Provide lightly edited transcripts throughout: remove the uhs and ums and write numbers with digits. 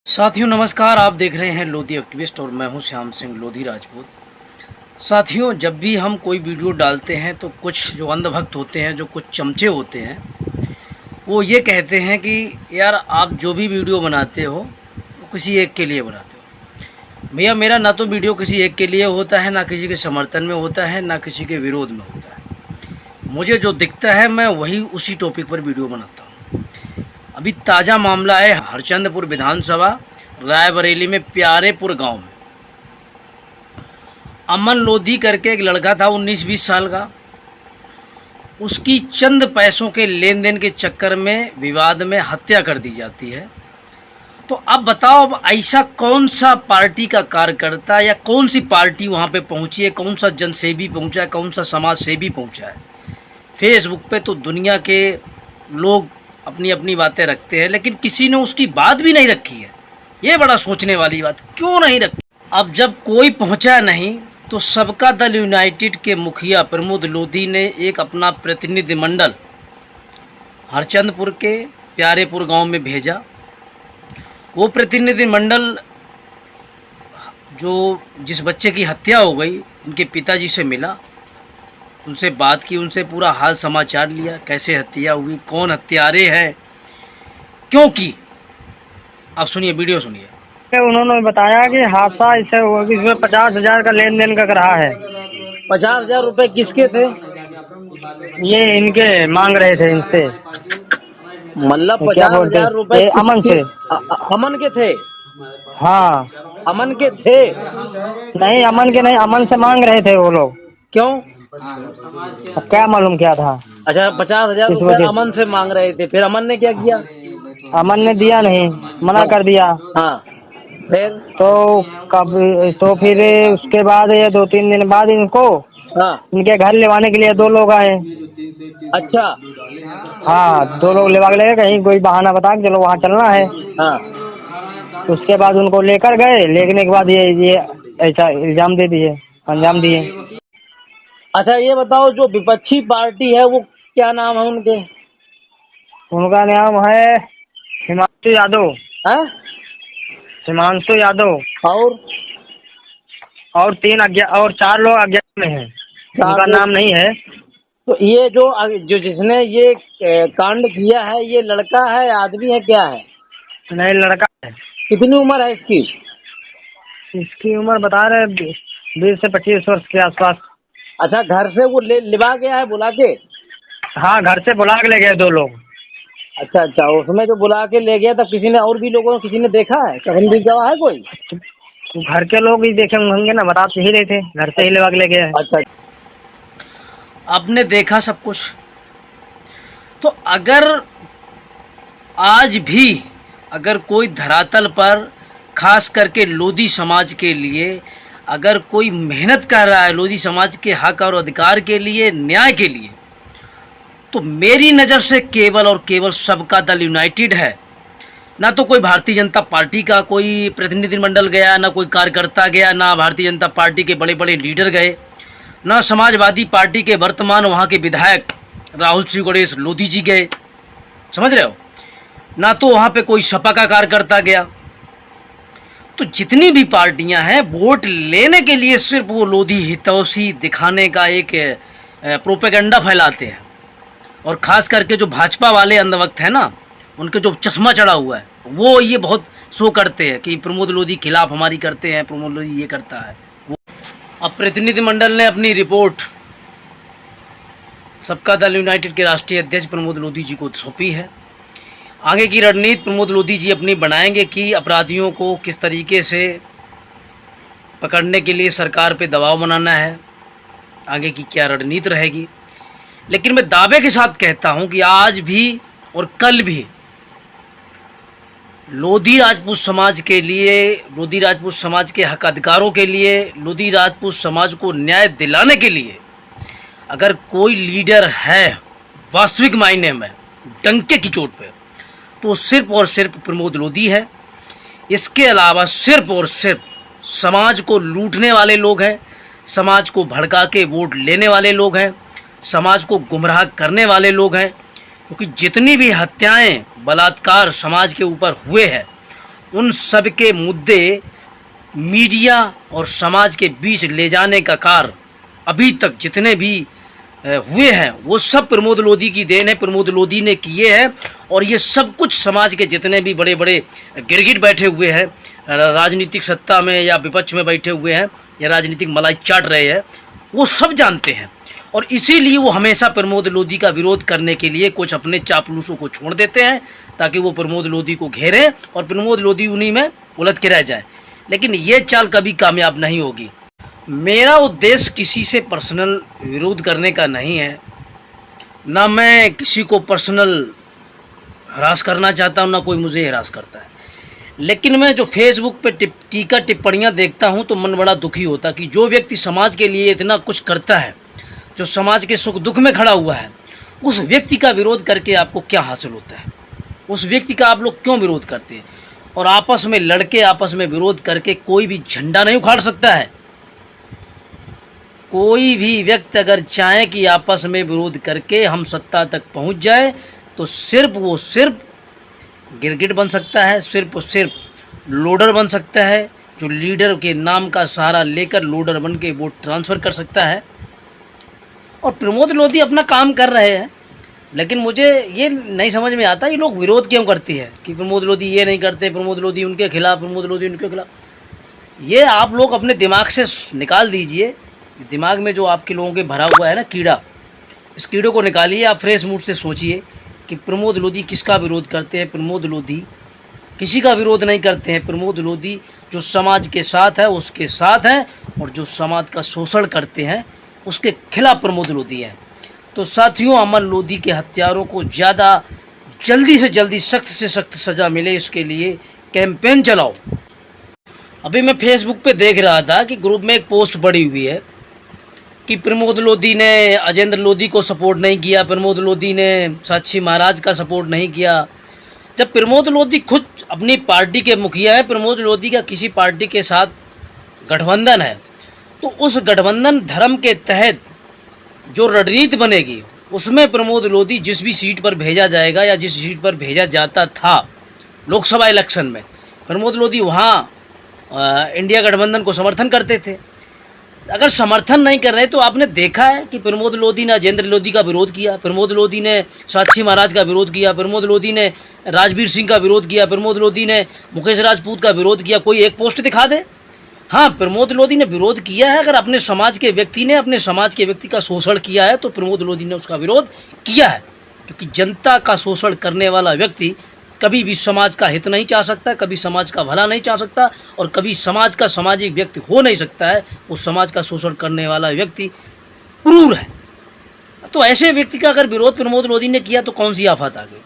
साथियों नमस्कार। आप देख रहे हैं लोधी एक्टिविस्ट और मैं हूं श्याम सिंह लोधी राजपूत। साथियों, जब भी हम कोई वीडियो डालते हैं तो कुछ जो अंधभक्त होते हैं, जो कुछ चमचे होते हैं, वो ये कहते हैं कि यार आप जो भी वीडियो बनाते हो वो किसी एक के लिए बनाते हो। भैया, मेरा ना तो वीडियो किसी एक के लिए होता है, ना किसी के समर्थन में होता है, ना किसी के विरोध में होता है। मुझे जो दिखता है मैं वही उसी टॉपिक पर वीडियो बनाता हूँ। अभी ताज़ा मामला है हरचंदपुर विधानसभा रायबरेली में प्यारेपुर गांव में। अमन लोधी करके एक लड़का था 19-20 साल का। उसकी चंद पैसों के लेन देन के चक्कर में विवाद में हत्या कर दी जाती है। तो अब बताओ, अब ऐसा कौन सा पार्टी का कार्यकर्ता या कौन सी पार्टी वहाँ पे पहुँची है, कौन सा जनसेवी पहुँचा है, कौन सा समाज सेवी पहुँचा है। फेसबुक पे तो दुनिया के लोग अपनी अपनी बातें रखते हैं, लेकिन किसी ने उसकी बात भी नहीं रखी है। ये बड़ा सोचने वाली बात, क्यों नहीं रखी। अब जब कोई पहुंचा नहीं तो सबका दल यूनाइटेड के मुखिया प्रमोद लोधी ने एक अपना प्रतिनिधिमंडल हरचंदपुर के प्यारेपुर गांव में भेजा। वो प्रतिनिधिमंडल जो जिस बच्चे की हत्या हो गई, उनके पिताजी से मिला, उनसे बात की, उनसे पूरा हाल समाचार लिया, कैसे हत्या हुई, कौन हत्यारे हैं, क्यों की। आप सुनिए, वीडियो सुनिए। उन्होंने बताया कि हादसा इसमें 50,000 का लेन देन का रहा है। 50,000 रुपए किसके थे? ये इनके मांग रहे थे इनसे। मतलब क्या बोलते 50,000 रुपए ये अमन से। अमन के थे? हाँ, अमन के थे? नहीं अमन के नहीं, अमन से मांग रहे थे वो लोग। क्यों? क्या मालूम क्या था। अच्छा, 50,000 इस रुपए वजह अमन से मांग रहे थे, फिर अमन ने क्या किया? अमन ने दिया नहीं, मना कर दिया। हाँ, फिर? तो फिर उसके बाद ये 2-3 दिन बाद इनको हाँ, इनके घर लेवाने के लिए 2 लोग आए। अच्छा, हाँ, 2 लोग लेवा के ले गए, कहीं कोई बहाना बता के चलो वहाँ चलना है। हाँ, उसके बाद उनको लेकर गए, लेने के बाद ये ऐसा इल्जाम दे दिए, अंजाम दिए। अच्छा ये बताओ, जो विपक्षी पार्टी है वो क्या नाम है उनके? उनका नाम है हिमांशु यादव। हैं? हिमांशु यादव और और 4 लोग अज्ञात में हैं। उनका लोग? नाम नहीं है। तो ये जो जिसने ये कांड किया है, ये लड़का है, आदमी है, क्या है? नहीं, लड़का है। कितनी उम्र है इसकी? इसकी उम्र बता रहे 20 से 25 वर्ष के आसपास। अच्छा, घर से वो लिवा गया है बुला के? हाँ, घर से बुला के ले गए 2 लोग। अच्छा अच्छा, उसमें जो बुला के ले गया, तब किसी ने और भी लोगों ने किसी ने देखा है? कहीं भी गया है कोई? तो घर के लोग ही देखे होंगे ना, बता तो ही रहे थे, घर से ही लेवा के ले गए। अच्छा, आपने देखा सब कुछ। तो अगर आज भी अगर कोई धरातल पर खास करके लोधी समाज के लिए अगर कोई मेहनत कर रहा है, लोधी समाज के हक और अधिकार के लिए, न्याय के लिए, तो मेरी नज़र से केवल और केवल सबका दल यूनाइटेड है। ना तो कोई भारतीय जनता पार्टी का कोई प्रतिनिधिमंडल गया, ना कोई कार्यकर्ता गया, ना भारतीय जनता पार्टी के बड़े बड़े लीडर गए, ना समाजवादी पार्टी के वर्तमान वहाँ के विधायक राहुल श्री गणेश लोधी जी गए, समझ रहे हो, ना तो वहाँ पे कोई सपा का कार्यकर्ता गया। तो जितनी भी पार्टियां हैं, वोट लेने के लिए सिर्फ वो लोधी हितौषी दिखाने का एक प्रोपेगेंडा फैलाते हैं। और खास करके जो भाजपा वाले अंधभक्त हैं ना, उनके जो चश्मा चढ़ा हुआ है, वो ये बहुत शो करते हैं कि प्रमोद लोधी खिलाफ हमारी करते हैं, प्रमोद लोधी ये करता है वो। अब प्रतिनिधिमंडल ने अपनी रिपोर्ट सबका दल यूनाइटेड के राष्ट्रीय अध्यक्ष प्रमोद लोधी जी को सौंपी है। आगे की रणनीति प्रमोद लोधी जी अपनी बनाएंगे कि अपराधियों को किस तरीके से पकड़ने के लिए सरकार पे दबाव बनाना है, आगे की क्या रणनीति रहेगी। लेकिन मैं दावे के साथ कहता हूं कि आज भी और कल भी लोधी राजपूत समाज के लिए, लोधी राजपूत समाज के हक अधिकारों के लिए, लोधी राजपूत समाज को न्याय दिलाने के लिए अगर कोई लीडर है वास्तविक मायने में डंके की चोट पे, तो सिर्फ और सिर्फ प्रमोद लोधी है। इसके अलावा सिर्फ और सिर्फ समाज को लूटने वाले लोग हैं, समाज को भड़का के वोट लेने वाले लोग हैं, समाज को गुमराह करने वाले लोग हैं। क्योंकि जितनी भी हत्याएं, बलात्कार समाज के ऊपर हुए हैं, उन सब के मुद्दे मीडिया और समाज के बीच ले जाने का कार्य अभी तक जितने भी हुए हैं वो सब प्रमोद लोधी की देन है, प्रमोद लोधी ने किए हैं। और ये सब कुछ समाज के जितने भी बड़े बड़े गिरगिट बैठे हुए हैं, राजनीतिक सत्ता में या विपक्ष में बैठे हुए हैं या राजनीतिक मलाई चाट रहे हैं, वो सब जानते हैं। और इसीलिए वो हमेशा प्रमोद लोधी का विरोध करने के लिए कुछ अपने चापलूसों को छोड़ देते हैं ताकि वो प्रमोद लोधी को घेरें और प्रमोद लोधी उन्हीं में उलझ के रह जाए। लेकिन ये चाल कभी कामयाब नहीं होगी। मेरा उद्देश्य किसी से पर्सनल विरोध करने का नहीं है, ना मैं किसी को पर्सनल हरास करना चाहता हूँ, ना कोई मुझे हरास करता है। लेकिन मैं जो फेसबुक पे टीका टिप्पणियाँ देखता हूँ तो मन बड़ा दुखी होता कि जो व्यक्ति समाज के लिए इतना कुछ करता है, जो समाज के सुख दुख में खड़ा हुआ है, उस व्यक्ति का विरोध करके आपको क्या हासिल होता है? उस व्यक्ति का आप लोग क्यों विरोध करते हैं? और आपस में लड़के आपस में विरोध करके कोई भी झंडा नहीं उखाड़ सकता है। कोई भी व्यक्ति अगर चाहे कि आपस में विरोध करके हम सत्ता तक पहुंच जाए तो सिर्फ गिरगिट बन सकता है, सिर्फ लोडर बन सकता है, जो लीडर के नाम का सहारा लेकर लोडर बन के वोट ट्रांसफ़र कर सकता है। और प्रमोद लोधी अपना काम कर रहे हैं, लेकिन मुझे ये नहीं समझ में आता ये लोग विरोध क्यों करती है कि प्रमोद लोधी ये नहीं करते, प्रमोद लोधी उनके खिलाफ, प्रमोद लोधी उनके खिलाफ। ये आप लोग अपने दिमाग से निकाल दीजिए। दिमाग में जो आपके लोगों के भरा हुआ है ना कीड़ा, इस कीड़े को निकालिए। आप फ्रेश मूड से सोचिए कि प्रमोद लोधी किसका विरोध करते हैं। प्रमोद लोधी किसी का विरोध नहीं करते हैं। प्रमोद लोधी जो समाज के साथ है उसके साथ हैं, और जो समाज का शोषण करते हैं उसके खिलाफ प्रमोद लोधी हैं। तो साथियों, अमन लोधी के हत्यारों को ज़्यादा जल्दी से जल्दी सख्त से सख्त सज़ा मिले, इसके लिए कैंपेन चलाओ। अभी मैं फेसबुक पे देख रहा था कि ग्रुप में एक पोस्ट पड़ी हुई है कि प्रमोद लोधी ने अजेंद्र लोधी को सपोर्ट नहीं किया, प्रमोद लोधी ने साक्षी महाराज का सपोर्ट नहीं किया। जब प्रमोद लोधी खुद अपनी पार्टी के मुखिया है, प्रमोद लोधी का किसी पार्टी के साथ गठबंधन है, तो उस गठबंधन धर्म के तहत जो रणनीति बनेगी उसमें प्रमोद लोधी जिस भी सीट पर भेजा जाएगा या जिस सीट पर भेजा जाता था लोकसभा इलेक्शन में, प्रमोद लोधी वहाँ इंडिया गठबंधन को समर्थन करते थे। अगर समर्थन नहीं कर रहे तो आपने देखा है कि प्रमोद लोधी ने अजेंद्र लोधी का विरोध किया, प्रमोद लोधी ने साक्षी महाराज का विरोध किया, प्रमोद लोधी ने राजवीर सिंह का विरोध किया, प्रमोद लोधी ने मुकेश राजपूत का विरोध किया। कोई एक पोस्ट दिखा दे। हाँ, प्रमोद लोधी ने विरोध किया है। अगर अपने समाज के व्यक्ति ने अपने समाज के व्यक्ति का शोषण किया है तो प्रमोद लोधी ने उसका विरोध किया है, क्योंकि जनता का शोषण करने वाला व्यक्ति कभी भी समाज का हित नहीं चाह सकता, कभी समाज का भला नहीं चाह सकता, और कभी समाज का सामाजिक व्यक्ति हो नहीं सकता है। उस समाज का शोषण करने वाला व्यक्ति क्रूर है। तो ऐसे व्यक्ति का अगर विरोध प्रमोद लोधी ने किया तो कौन सी आफत आ गई?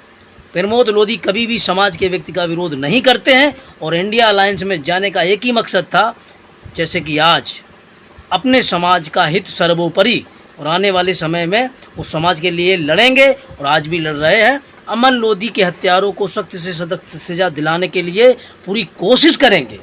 प्रमोद लोधी कभी भी समाज के व्यक्ति का विरोध नहीं करते हैं, और इंडिया अलायंस में जाने का एक ही मकसद था, जैसे कि आज अपने समाज का हित सर्वोपरि, और आने वाले समय में उस समाज के लिए लड़ेंगे और आज भी लड़ रहे हैं। अमन लोधी के हत्यारों को सख्त से सख्त सजा दिलाने के लिए पूरी कोशिश करेंगे।